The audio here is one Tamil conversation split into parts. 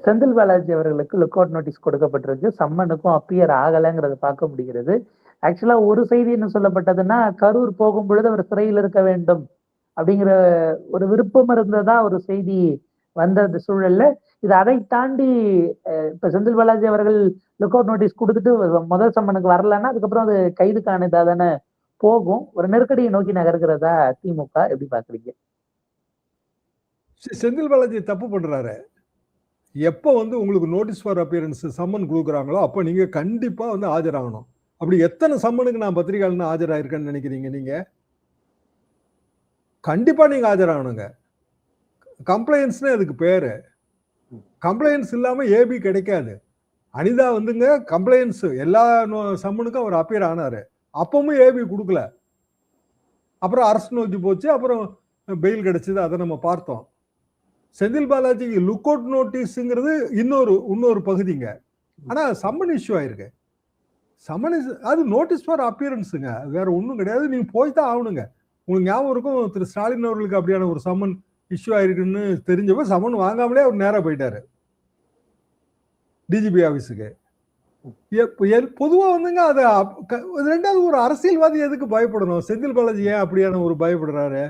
செந்தில் பாலாஜி அவர்களுக்கு லுக் அவுட் நோட்டீஸ் கொடுக்கப்பட்டிருக்கு. சம்மனுக்கும் அப்பியர் ஆகலைங்கிறத பார்க்க முடிகிறது. ஆக்சுவலா ஒரு செய்தி என்ன சொல்லப்பட்டதுன்னா, கரூர் போகும் பொழுது அவர் சிறையில் இருக்க வேண்டும் அப்படிங்கிற ஒரு விருப்பம் இருந்ததா ஒரு செய்தி வந்த அந்த சூழல்ல, இது அதை தாண்டி இப்ப செந்தில் பாலாஜி அவர்கள் லுக் அவுட் நோட்டீஸ் கொடுத்துட்டு முதல் சம்மனுக்கு வரலன்னா, அதுக்கப்புறம் அது கைதுக்கான இதா தானே போகும். ஒரு நெருக்கடியை நோக்கி நகர்கிறதா திமுக எப்படி பாக்குறீங்க? செந்தில் பாலாஜி தப்பு பண்றாரு. எப்போ வந்து உங்களுக்கு நோட்டீஸ் ஃபார் அப்பியரன்ஸ் சம்மன் கொடுக்குறாங்களோ அப்போ நீங்க கண்டிப்பா வந்து ஆஜராகணும். அப்படி எத்தனை சம்மனுக்கு நான் பத்திரிகையாளர் ஆஜராயிருக்கேன்னு நினைக்கிறீங்க நீங்க? கண்டிப்பா நீங்க ஆஜராகணுங்க. கம்ப்ளைண்ட்ஸ்னு அதுக்கு பேரு. கம்ப்ளைண்ட்ஸ் இல்லாம ஏபி கிடைக்காது. அனிதா வந்துங்க கம்ப்ளைண்ட்ஸ் எல்லா சம்மனுக்கும் அவர் அப்பியர் ஆனாரு. அப்பவும் ஏபி கொடுக்கல. அப்புறம் அரசு நோக்கி போச்சு. அப்புறம் பெயில் கிடைச்சது. அதை நம்ம பார்த்தோம். செந்தில் பாலாஜி லுக் அவுட் நோட்டீஸ்ங்கிறது இன்னொரு பகுதிங்க. ஆனா சம்மன் இஷ்யூ ஆயிருக்கு. சம்மன் அது நோட்டீஸ் ஃபார் அப்பியரன்ஸுங்க. வேற ஒன்றும் கிடையாது. நீங்க போய் தான் ஆகணுங்க. உங்களுக்கு ஞாபகம் இருக்கும், திரு ஸ்டாலின் அவர்களுக்கு அப்படியான ஒரு சம்மன் இஷ்யூ ஆயிருக்குன்னு தெரிஞ்சப்ப சம்மன் வாங்காமலே அவர் நேரா போயிட்டாரு டிஜிபி ஆபீஸுக்கு. பொதுவா வந்துங்க அது ரெண்டாவது ஒரு அரசியல்வாதி எதுக்கு பயப்படணும்? செந்தில் பாலாஜி ஏன் அப்படியான ஒரு பயப்படுறாரு?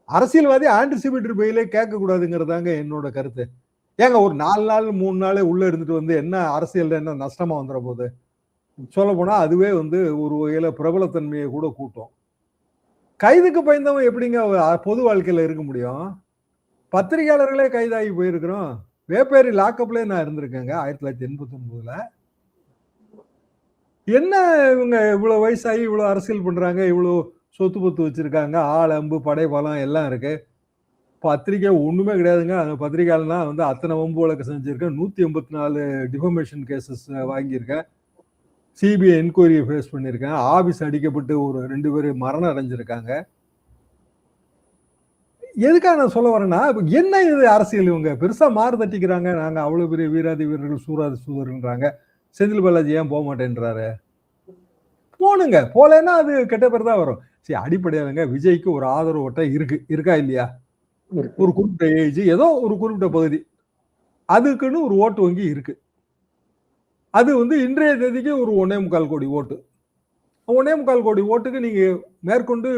அரசியல்வாதி ஆன்டிசிபேட்டரி பெயிலே கேட்க கூடாதுங்கிறதாங்க என்னோட கருத்து. ஏங்க ஒரு 4 நாள் 3 நாள் உள்ள இருந்துட்டு வந்து என்ன அரசியல் என்ன நஷ்டமா வந்துட போகுது? சொல்ல போனா அதுவே வந்து ஒரு வகையில பிரபலத்தன்மையை கூட கூட்டும். கைதுக்கு பயந்தவன் எப்படிங்க பொது வாழ்க்கையில இருக்க முடியும்? பத்திரிகையாளர்களே கைதாகி போயிருக்கிறோம். வேப்பேரி லாக்கப்ல நான் இருந்திருக்கேங்க 1989ல. என்ன இவங்க இவ்வளவு வயசாகி இவ்வளவு அரசியல் பண்றாங்க, இவ்வளவு சொத்து பத்து வச்சிருக்காங்க, ஆள் அம்பு படை பலம் எல்லாம் இருக்கு. பத்திரிகை ஒண்ணுமே கிடையாதுங்க. அந்த பத்திரிகையாளர்லாம் வந்து அத்தனை வம்பு வழக்கு செஞ்சிருக்கேன். 184 டிஃபமேஷன் கேசஸ் வாங்கியிருக்கேன். சிபிஐ என்கொயரியை ஃபேஸ் பண்ணியிருக்கேன். ஆபீஸ் அடிக்கப்பட்டு ஒரு 2 பேர் மரணம் அடைஞ்சிருக்காங்க. எதுக்காக நான் சொல்ல வரேன்னா, என்ன இது அரசியல்? இவங்க பெருசா மாறு தட்டிக்கிறாங்க. நாங்க அவ்வளவு பெரிய வீராதி வீரர்கள் சூராதி சூதர்ன்றாங்க. செந்தில் பாலாஜி ஏன் போக மாட்டேன்றாரு? போனுங்க. போலன்னா அது கெட்ட பேர் தான் வரும். சரி, அடிப்படையாங்க விஜய்க்கு ஒரு ஆதரவு ஓட்டை இருக்கா இல்லையா? ஒரு குறிப்பிட்ட ஏஜ், ஏதோ ஒரு குறிப்பிட்ட பகுதி, அதுக்குன்னு ஒரு ஓட்டு வங்கி இருக்கு. அது வந்து இன்றைய தேதிக்கு ஒரு 1.25 கோடி ஓட்டு. 1.25 கோடி ஓட்டுக்கு நீங்க மேற்கொண்டு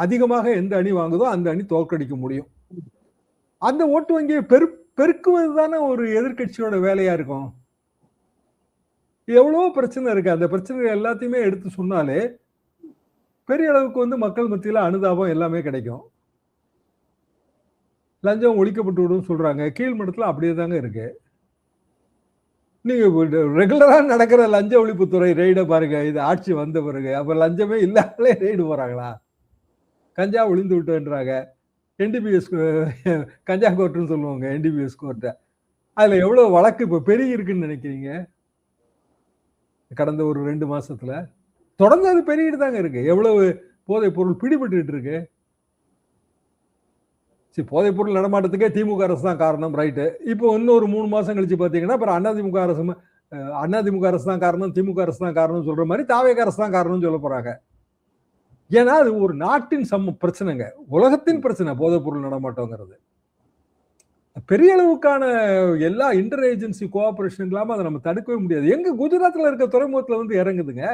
அதிகமாக எந்த அணி வாங்குதோ அந்த அணி தோற்கடிக்க முடியும். அந்த ஓட்டு வங்கியை பெருக்குவது தானே ஒரு எதிர்கட்சியோட வேலையா இருக்கும். எவ்வளவோ பிரச்சனை இருக்கு. அந்த பிரச்சனை எல்லாத்தையுமே எடுத்து சொன்னாலே பெரிய அளவுக்கு வந்து மக்கள் மத்தியில அனுதாபம் எல்லாமே கிடைக்கும். லஞ்சம் ஒழிக்கப்பட்டு விடும் சொல்றாங்க. கீழ்மட்டத்தில் அப்படியே தாங்க இருக்கு. நீங்க ரெகுலரா நடக்கிற லஞ்ச ஒழிப்புத்துறை ரெய்ட பாருங்க. இது ஆட்சி வந்த பிறகு அப்ப லஞ்சமே இல்லாமலே ரெய்டு போறாங்களா? கஞ்சா ஒளிந்து விட்டுன்றாங்க. என்டிபிஎஸ் கஞ்சா கோர்ட்டுன்னு சொல்லுவாங்க. என்டிபிஎஸ் கோர்ட்டை அதுல எவ்வளவு வழக்கு இப்ப பெருகி இருக்குன்னு நினைக்கிறீங்க? கடந்த ஒரு 2 மாசத்துல தொடர்ந்து அது பெருகிட்டு தாங்க இருக்கு. எவ்வளவு போதைப் பொருள் பிடிபட்டு இருக்கு. சரி, போதைப் பொருள் நடமாட்டத்துக்கே திமுக அரசு தான் காரணம், ரைட்டு. இப்போ இன்னொரு 3 மாசம் கழிச்சு பாத்தீங்கன்னா அப்புறம் அதிமுக அரசு தான் காரணம், திமுக அரசு தான் காரணம் சொல்ற மாதிரி தாவேக அரசு தான் காரணம்னு சொல்ல போறாங்க. ஏன்னா அது ஒரு நாட்டின் பிரச்சனைங்க, உலகத்தின் பிரச்சனை போதைப் பொருள் நடமாட்டங்கிறது. பெரிய அளவுக்கான எல்லா இன்டர் ஏஜென்சி கோஆபரேஷன் இல்லாம அதை நம்ம தடுக்கவே முடியாது. எங்க குஜராத்ல இருக்க துறைமுகத்துல வந்து இறங்குதுங்க.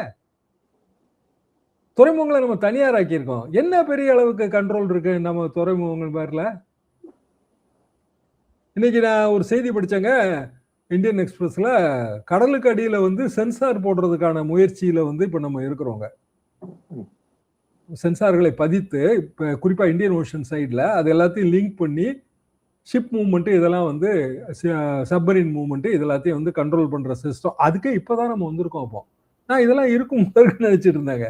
துறைமுகங்களை நம்ம தனியாராக்கி இருக்கோம். என்ன பெரிய அளவுக்கு கண்ட்ரோல் இருக்கு நம்ம துறைமுகங்கள் பேர்ல? இன்னைக்கு நான் ஒரு செய்தி படிச்சேங்க இந்தியன் எக்ஸ்பிரஸ்ல, கடலுக்கு அடியில வந்து சென்சார் போடுறதுக்கான முயற்சியில வந்து இப்ப நம்ம இருக்கிறோங்க. சென்சார்களை பதித்து இப்ப குறிப்பா இந்தியன் ஓஷன் சைட்ல அது எல்லாத்தையும் லிங்க் பண்ணி ஷிப் மூவ்மெண்ட் இதெல்லாம் வந்து சப்மரீன் மூவ்மெண்ட் இதெல்லாத்தையும் வந்து கண்ட்ரோல் பண்ற சிஸ்டம். அதுக்கே இப்பதான் நம்ம வந்திருக்கோம். அப்போ நான் இதெல்லாம் இருக்கும் நினைச்சிட்டு இருந்தேங்க.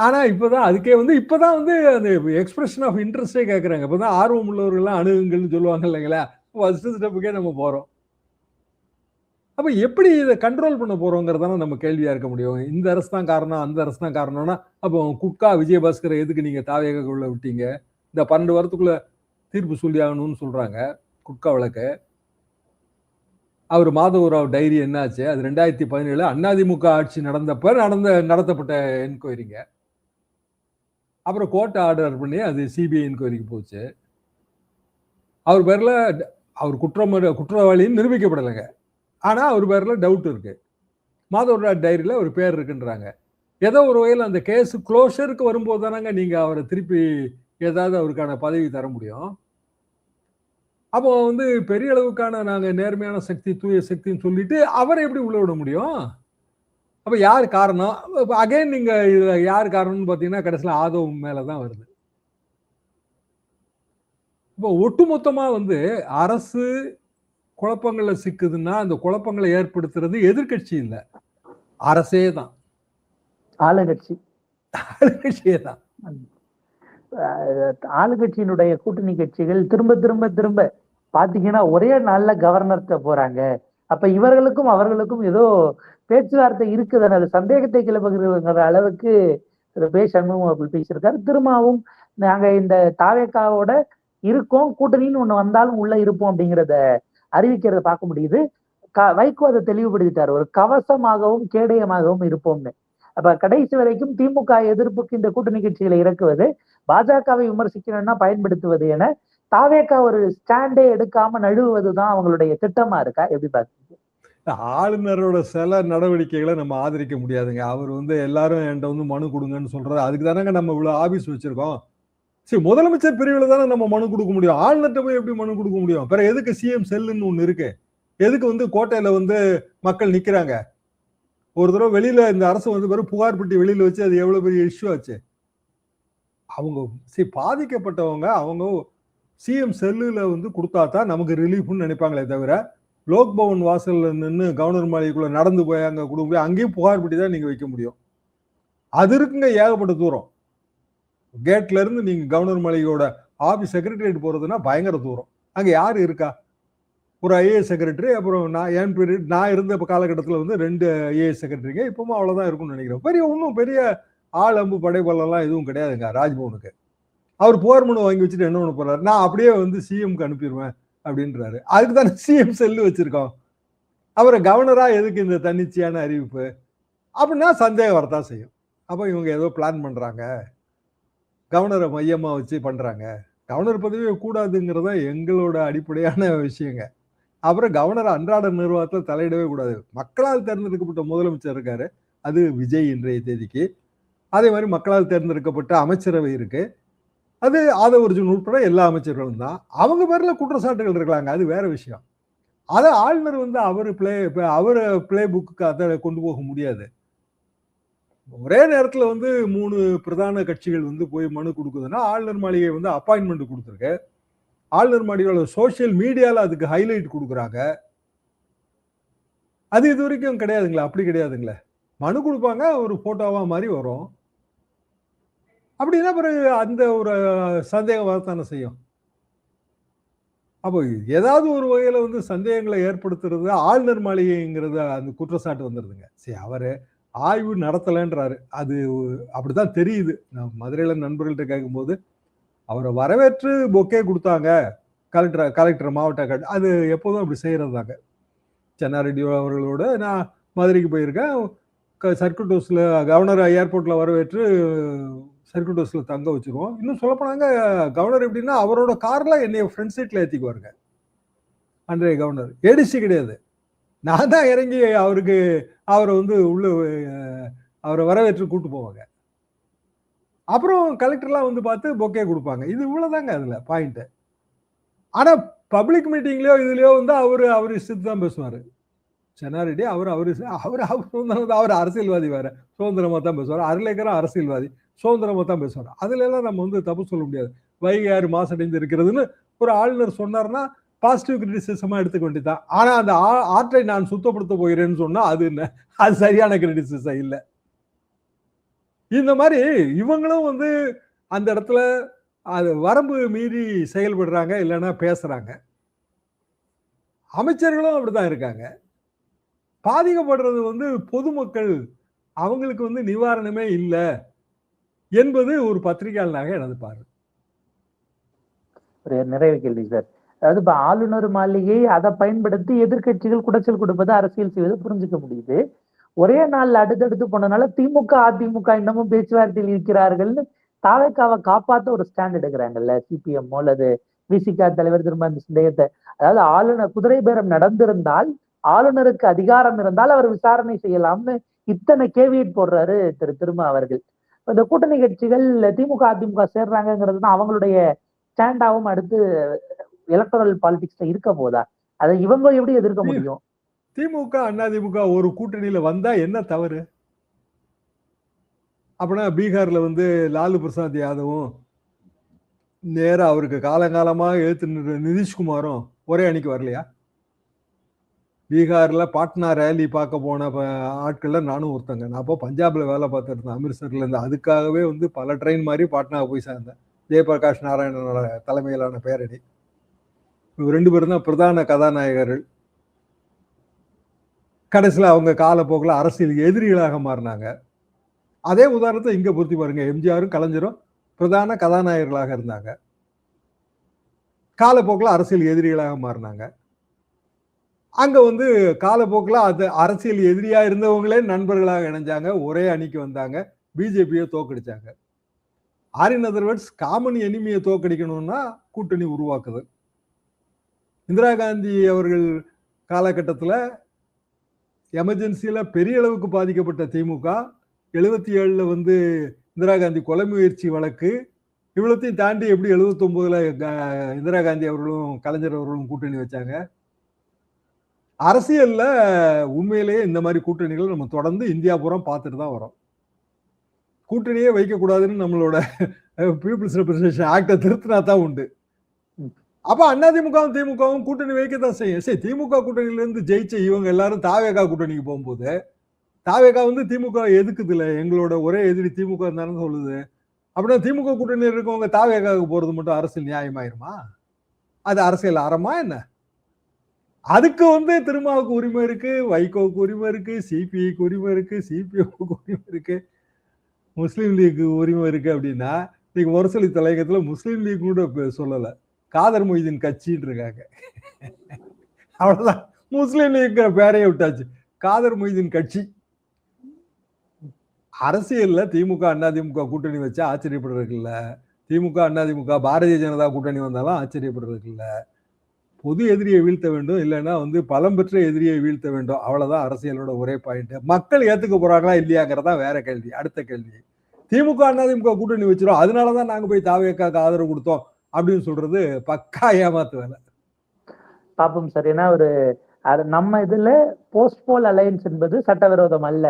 ஆனா இப்பதான் வந்து அந்த எக்ஸ்பிரஷன் ஆஃப் இன்ட்ரெஸ்டே கேட்கறாங்க. இப்பதான் ஆர்வம் உள்ளவர்கள்லாம் அணுகுங்கள்னு சொல்லுவாங்க இல்லைங்களா? ஃபர்ஸ்ட் ஸ்டெப்புக்கே நம்ம போறோம். அப்ப எப்படி இதை கண்ட்ரோல் பண்ண போறோங்கிறதான நம்ம கேள்வியா இருக்க முடியும். இந்த அரசு தான் காரணம், அந்த அரசு தான் காரணம்னா அப்போ குட்கா விஜயபாஸ்கரை எதுக்கு நீங்க தாவேகுள்ள விட்டீங்க? இந்த 12 வாரத்துக்குள்ள தீர்ப்பு சொல்லி ஆகணும்னு சொல்றாங்க குட்கா வழக்கு. அவர் மாதவராவ் டைரி என்னாச்சு? அது 2017 அதிமுக ஆட்சி நடந்தப்ப நடத்தப்பட்ட என்கொயரிங்க. அப்புறம் கோர்ட் ஆர்டர் பண்ணி அது சிபிஐ என்கொயரிக்கு போச்சு. அவர் பேர்ல அவர் குற்றவாளின்னு நிரூபிக்கப்படலைங்க. ஆனா அவர் பேர்ல டவுட் இருக்கு. மாதவராஜ் டைரியில ஒரு பேர் இருக்குன்றாங்க. ஏதோ ஒரு வகையில் அந்த கேஸ் க்ளோஷருக்கு வரும்போது தானங்க நீங்க அவரை திருப்பி ஏதாவது அவருக்கான பதவி தர முடியும். அப்போ பெரிய அளவுக்கான நாங்க நேர்மையான சக்தி, தூய சக்தின்னு சொல்லிட்டு அவரை எப்படி உள்ள விட முடியும்? அப்ப யார் காரணம்? அகைன் நீங்க இதுல யார் காரணம்னு பாத்தீங்கன்னா கடைசியில ஆதவ் மேலதான் வருது. இப்போ ஒட்டுமொத்தமா அரசு குழப்பங்கள்ல சிக்குதுன்னா அந்த குழப்பங்களை ஏற்படுத்துறது எதிர்கட்சி இல்ல, அரசே தான், ஆளுங்கட்சி. ஆளுங்கட்சியே தான். ஆளுங்கட்சியினுடைய கூட்டணி கட்சிகள் திரும்ப திரும்ப திரும்ப பாத்தீங்கன்னா ஒரே நாள்ல கவர்னர்கிட்ட போறாங்க. அப்ப இவர்களுக்கும் அவர்களுக்கும் ஏதோ பேச்சுவார்த்தை இருக்குதுன்னு அது சந்தேகத்தை கிளப்புகிற அளவுக்கு திரு பே சண்முகம் அவர்கள் பேசியிருக்காரு. திரும்பவும் நாங்க இந்த தாவேக்காவோட இருக்கோம், கூட்டணின்னு ஒண்ணு வந்தாலும் உள்ள இருப்போம் அப்படிங்கிறத அறிவிக்கிறத பார்க்க முடியுது. வைகோ அதை தெளிவுபடுத்திட்டார், ஒரு கவசமாகவும் கேடயமாகவும் இருப்போம்னு. அப்ப கடைசி வரைக்கும் திமுக எதிர்ப்புக்கு இந்த கூட்டணி கட்சிகளை இறக்குவது, பாஜகவை விமர்சிக்கணும்னா பயன்படுத்துவது என தாவேக்கா ஒரு ஸ்டாண்டே எடுக்காம நழுவுவதுதான் அவங்களுடைய திட்டமா இருக்கா? எப்படி பாக்குறீங்க? ஆளுநரோட சில நடவடிக்கைகளை நம்ம ஆதரிக்க முடியாதுங்க. அவர் எல்லாரும் என்கிட்ட மனு கொடுங்கன்னு சொல்றது, அதுக்கு தானங்க நம்ம இவ்வளவு ஆபீஸ் வச்சிருக்கோம். சரி, முதலமைச்சர் பிரிவுல தானே நம்ம மனு கொடுக்க முடியும். ஆளுநர்கிட்ட போய் எப்படி மனு கொடுக்க முடியும்? பிறகு எதுக்கு சிஎம் செல்லுன்னு ஒண்ணு இருக்கு? எதுக்கு கோட்டையில மக்கள் நிக்கிறாங்க? ஒரு தடவை வெளியில இந்த அரசு வெறும் புகார் பெட்டி வெளியில வச்சு அது எவ்வளவு பெரிய இஷ்யூ ஆச்சு. அவங்க பாதிக்கப்பட்டவங்க அவங்க சிஎம் செல்லுல கொடுத்தா தான் நமக்கு ரிலீஃப்னு நினைப்பாங்களே தவிர, லோக் பவன் வாசல்ல நின்று கவர்னர் மாளிகைக்குள்ள நடந்து போய் அங்க கொடுக்க முடியும். அங்கேயும் புகார் பெட்டி தான் நீங்க வைக்க முடியும். அது இருக்குங்க ஏகப்பட்ட தூரம். கேட்ல இருந்து நீங்க கவர்னர் மாளிகையோட ஆபீஸ் செக்ரட்டரியேட் போறதுன்னா பயங்கர தூரம். அங்க யாரு இருக்கா? ஒரு ஐஏஎஸ் செக்ரட்டரி, அப்புறம் நான் இருந்த காலகட்டத்தில் 2 ஐஏஎஸ் செக்ரட்டரிங்க. இப்பவும் அவ்வளவுதான் இருக்கும்னு நினைக்கிறேன். ஒன்றும் பெரிய ஆள் அம்பு படைபலெல்லாம் எதுவும் கிடையாதுங்க ராஜ்பவனுக்கு. அவர் புகார் மனு வாங்கி வச்சுட்டு என்ன பண்ண போறாரு? நான் அப்படியே சிஎம்க்கு அனுப்பிடுவேன் அப்படின்றாரு. அதுக்கு தானே சிஎம் செல்லு வச்சிருக்கோம். அவரை கவர்னரா எதுக்கு இந்த தன்னிச்சையான அறிவிப்பு அப்படின்னா சந்தேகம் வரத்தான் செய்யும். அப்ப இவங்க ஏதோ பிளான் பண்றாங்க, கவர்னரை மையமா வச்சு பண்றாங்க. கவர்னர் பதவியே கூடாதுங்கிறத எங்களோட அடிப்படையான விஷயங்க. அப்புறம் கவர்னர் அன்றாட நிர்வாகத்தில் தலையிடவே கூடாது. மக்களால் தேர்ந்தெடுக்கப்பட்ட முதலமைச்சர் இருக்காரு, அது விஜய் இன்றைய தேதிக்கு. அதே மாதிரி மக்களால் தேர்ந்தெடுக்கப்பட்ட அமைச்சரவை இருக்கு, அது ஆதவ் அர்ஜுன் உட்பட எல்லா அமைச்சர்களும் தான். அவங்க பேர்ல குற்றச்சாட்டுகள் இருக்கலாங்க, அது வேற விஷயம். அதை ஆளுநர் அவரு பிளே புக்கு அதை கொண்டு போக முடியாது. ஒரே நேரத்துல 3 பிரதான கட்சிகள் போய் மனு கொடுக்குதுன்னா ஆளுநர் மாளிகை அப்பாயின்மெண்ட் கொடுத்துருக்கு. ஆளுநர் மாளிகையோட சோசியல் மீடியால அதுக்கு ஹைலைட் கொடுக்குறாங்க. அது இது வரைக்கும் கிடையாதுங்களா? அப்படி கிடையாதுங்களே. மனு கொடுப்பாங்க, ஒரு போட்டோவா மாதிரி வரும். அப்படின்னா பிறகு அந்த ஒரு சந்தேகம் வரத்தானே செய்யும். அப்போ ஏதாவது ஒரு வகையில சந்தேகங்களை ஏற்படுத்துறது ஆளுநர் மாளிகைங்கிறது அந்த குற்றச்சாட்டு வந்துருதுங்க. சரி, அவரு ஆய்வு நடத்தலைன்றாரு, அது அப்படிதான் தெரியுது. நான் மதுரையில நண்பர்கள்ட்ட கேட்கும்போது அவரை வரவேற்று பொக்கே கொடுத்தாங்க கலெக்டர் மாவட்ட கலெக்டர், அது எப்போதும் அப்படி செய்யறது தாங்க. சென்னாரெட்டி அவர்களோட நான் மதுரைக்கு போயிருக்கேன். சர்க்கியூட் ஹவுஸ்ல கவர்னர் ஏர்போர்ட்ல வரவேற்று சர்க்கியூட் ஹவுஸ்ல தங்க வச்சிருவோம். இன்னும் சொல்ல போனாங்க, கவர்னர் எப்படின்னா அவரோட கார்ல என்னைய ஃப்ரண்ட் சீட்ல ஏத்திக்குவாருங்க. அன்றைய கவர்னர் ஏடிசி கிடையாது, நான் தான் இறங்கி அவரை உள்ள அவரை வரவேற்று கூட்டு போவாங்க. அப்புறம் கலெக்டர்லாம் பார்த்து பொக்கே கொடுப்பாங்க. இது இவ்வளவுதாங்க அதுல பாயிண்ட். ஆனா பப்ளிக் மீட்டிங்லயோ இதுலயோ அவர் இஷ்டத்து தான் பேசுவாரு. சென்னாரெட்டி அவர் அரசியல்வாதி வேற, சுதந்திரமா தான் பேசுவார். அருளேக்கரும் அரசியல்வாதி, சுதந்திரமா தான் பேசுவார். அதுல எல்லாம் நம்ம தப்பு சொல்ல முடியாது. வைகை ஆறு மாசடைந்து இருக்கிறதுன்னு ஒரு ஆளுநர் சொன்னார்னா பாசிட்டிவ் கிரிட்டிசிசமா எடுத்துக்க வேண்டியதான். ஆனா அந்த ஆற்றை நான் சுத்தப்படுத்த போகிறேன்னு சொன்னா அது என்ன, அது சரியான கிரிட்டிசிசம் இல்லை. இந்த மாதிரி இவங்களும் அந்த இடத்துல அது வரம்பு மீறி செயல்படுறாங்க, இல்லைன்னா பேசுறாங்க. அமைச்சர்களும் அப்படிதான் இருக்காங்க. பாதிக்கப்படுறது பொதுமக்கள், அவங்களுக்கு நிவாரணமே இல்லை என்பது ஒரு பத்திரிகையாளனாக எனது பார்வை. நிறைவு கேள்வி சார். அதாவது இப்ப ஆளுநர் மாளிகை அதை பயன்படுத்தி எதிர்கட்சிகள் குடைச்சல் கொடுப்பது, அரசியல் செய்வது புரிஞ்சுக்க முடியுது. ஒரே நாள்ல அடுத்தடுத்து போனதுனால திமுக அதிமுக இன்னமும் பேச்சுவார்த்தையில் இருக்கிறார்கள்னு தாவேக்காவை காப்பாத்த ஒரு ஸ்டாண்ட் எடுக்கிறாங்கல்ல, சிபிஎம் அல்லது விசிக தலைவர் திரும்ப அந்த சந்தேகத்தை, அதாவது ஆளுநர் குதிரை பேரம் நடந்திருந்தால் ஆளுநருக்கு அதிகாரம் இருந்தால் அவர் விசாரணை செய்யலாம்னு இத்தனை கேவியட் போடுறாரு திருமா அவர்கள். இந்த கூட்டணி கட்சிகள் திமுக அதிமுக சேர்றாங்கிறது தான் அவங்களுடைய ஸ்டாண்டாவும் அடுத்து எலக்ட்ரல் பாலிடிக்ஸ்ல இருக்க போதா? அதை இவங்க எப்படி எதிர்க்க முடியும்? திமுக அதிமுக ஒரு கூட்டணியில வந்தா என்ன தவறு? அப்படின்னா பீகார்ல லாலு பிரசாத் யாதவும் நேரா அவருக்கு காலங்காலமாக எழுத்து நிதிஷ்குமாரும் ஒரே அணிக்கு வரலையா? பீகார்ல பாட்னா ரேலி பார்க்க போன ஆட்கள்ல நானும் ஒருத்தங்க. நான் அப்போ பஞ்சாப்ல வேலை பார்த்துட்டு இருந்தேன், அமிர்தசர்ல இருந்து. அதுக்காகவே பல ட்ரெயின் மாதிரி பாட்னா போய் சேர்ந்தேன். ஜெயபிரகாஷ் நாராயணனோட தலைமையிலான பேரணி. இவர் 2 பேரும் தான் பிரதான கதாநாயகர்கள். கடைசியில் அவங்க காலப்போக்கில் அரசியல் எதிரிகளாக மாறினாங்க. அதே உதாரணத்தை இங்க பொருத்தி பாருங்க. எம்ஜிஆரும் கலைஞரும் பிரதான கதாநாயகர்களாக இருந்தாங்க, காலப்போக்கில் அரசியல் எதிரிகளாக மாறினாங்க. அங்க காலப்போக்கில் அது அரசியல் எதிரியா இருந்தவங்களே நண்பர்களாக இணைஞ்சாங்க, ஒரே அணிக்கு வந்தாங்க, பிஜேபியை தோக்கடிச்சாங்க. இன் அதர் வேர்ட்ஸ், காமன் எனிமியை தோக்கடிக்கணும்னா கூட்டணி உருவாக்குது. இந்திரா காந்தி அவர்கள் காலகட்டத்தில் எமர்ஜென்சியில பெரிய அளவுக்கு பாதிக்கப்பட்ட திமுக 77ல இந்திரா காந்தி கொலை முயற்சி வழக்கு இவ்வளத்தையும் தாண்டி எப்படி 79ல இந்திரா காந்தி அவர்களும் கலைஞர் அவர்களும் கூட்டணி வச்சாங்க. அரசியல்ல உண்மையிலேயே இந்த மாதிரி கூட்டணிகள் நம்ம தொடர்ந்து இந்தியா பூரா பார்த்துட்டு தான் வரோம். கூட்டணியே வைக்கக்கூடாதுன்னு நம்மளோட பீப்புள்ஸ் ரெப்ரசன்டேஷன் ஆக்டை திருத்தினா தான் உண்டு. அப்ப அதிமுகவும் திமுகவும் கூட்டணி வைக்கத்தான் செய்யும். சரி, திமுக கூட்டணியில இருந்து ஜெயிச்ச இவங்க எல்லாரும் தாவேகா கூட்டணிக்கு போகும்போது தாவேகா திமுக எதுக்குது இல்லை, எங்களோட ஒரே எதிரி திமுக இருந்தாலும் சொல்லுது. அப்படின்னா திமுக கூட்டணியில் இருக்கவங்க தாவேகாவுக்கு போறது மட்டும் அரசியல் நியாயமாயிருமா? அது அரசியல் அறமா என்ன? அதுக்கு திருமாவுக்கு உரிமை இருக்கு, வைகோவுக்கு உரிமை இருக்கு, சிபிஐக்கு உரிமை இருக்கு, சிபிஓக்கு உரிமை இருக்கு, முஸ்லீம் லீக்கு உரிமை இருக்கு. அப்படின்னா இன்னைக்கு முரசொலி தலையங்கத்துல முஸ்லீம் லீக் கூட சொல்லல, காதர் மொய்தீன் கட்சின்னு இருக்காங்க. அவ்வளவுதான், முஸ்லீம் லீக் பேரையே விட்டாச்சு, காதர் மொய்தீன் கட்சி. அரசியல்ல திமுக அதிமுக கூட்டணி வச்சா ஆச்சரியப்படுறதுக்கு இல்ல, திமுக அதிமுக பாரதிய ஜனதா கூட்டணி வந்தாலும் ஆச்சரியப்படுறதுக்கு இல்ல. பொது எதிரியை வீழ்த்த வேண்டும், இல்லைன்னா பலம் பெற்ற எதிரியை வீழ்த்த வேண்டும். அவ்வளவுதான் அரசியலோட ஒரே பாயிண்ட். மக்கள் ஏத்துக்க போறாங்களா இல்லையாங்கிறதா வேற கேள்வி. அடுத்த கேள்வி, திமுக அதிமுக கூட்டணி வச்சிரும், அதனாலதான் நாங்க போய் தாவேக்காக்கு ஆதரவு கொடுத்தோம் அப்படின்னு சொல்றது பக்கா ஏமாத்து வேலை. பாப்போம் சார். ஏன்னா நம்ம இதுல போஸ்ட் போல் அலையன்ஸ் என்பது சட்டவிரோதம் அல்ல.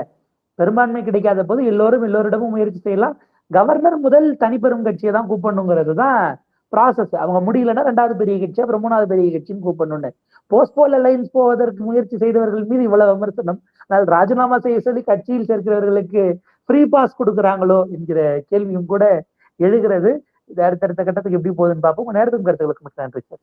பெரும்பான்மை கிடைக்காத போது எல்லோரிடமும் முயற்சி செய்யலாம். கவர்னர் முதல் தனிப்பெரும் கட்சியை தான் கூப்பிடணுங்கிறது தான் ப்ராசஸ். அவங்க முடியலன்னா 2வது பெரிய கட்சி, அப்புறம் 3வது பெரிய கட்சின்னு கூப்பிடணும்னு. போஸ்ட் போல் அலையன்ஸ் போவதற்கு முயற்சி செய்தவர்கள் மீது இவ்வளவு விமர்சனம். அதனால் ராஜினாமா செய்ய சொல்லி கட்சியில் சேர்க்கிறவர்களுக்கு ஃப்ரீ பாஸ் கொடுக்குறாங்களோ என்கிற கேள்வியும் கூட எழுகிறது. இது அடுத்தடுத்த கட்டத்துக்கு எப்படி போகுதுன்னு பார்ப்போம். நேரத்துக்கும் கருத்துக்களுக்கு நன்றி சார்.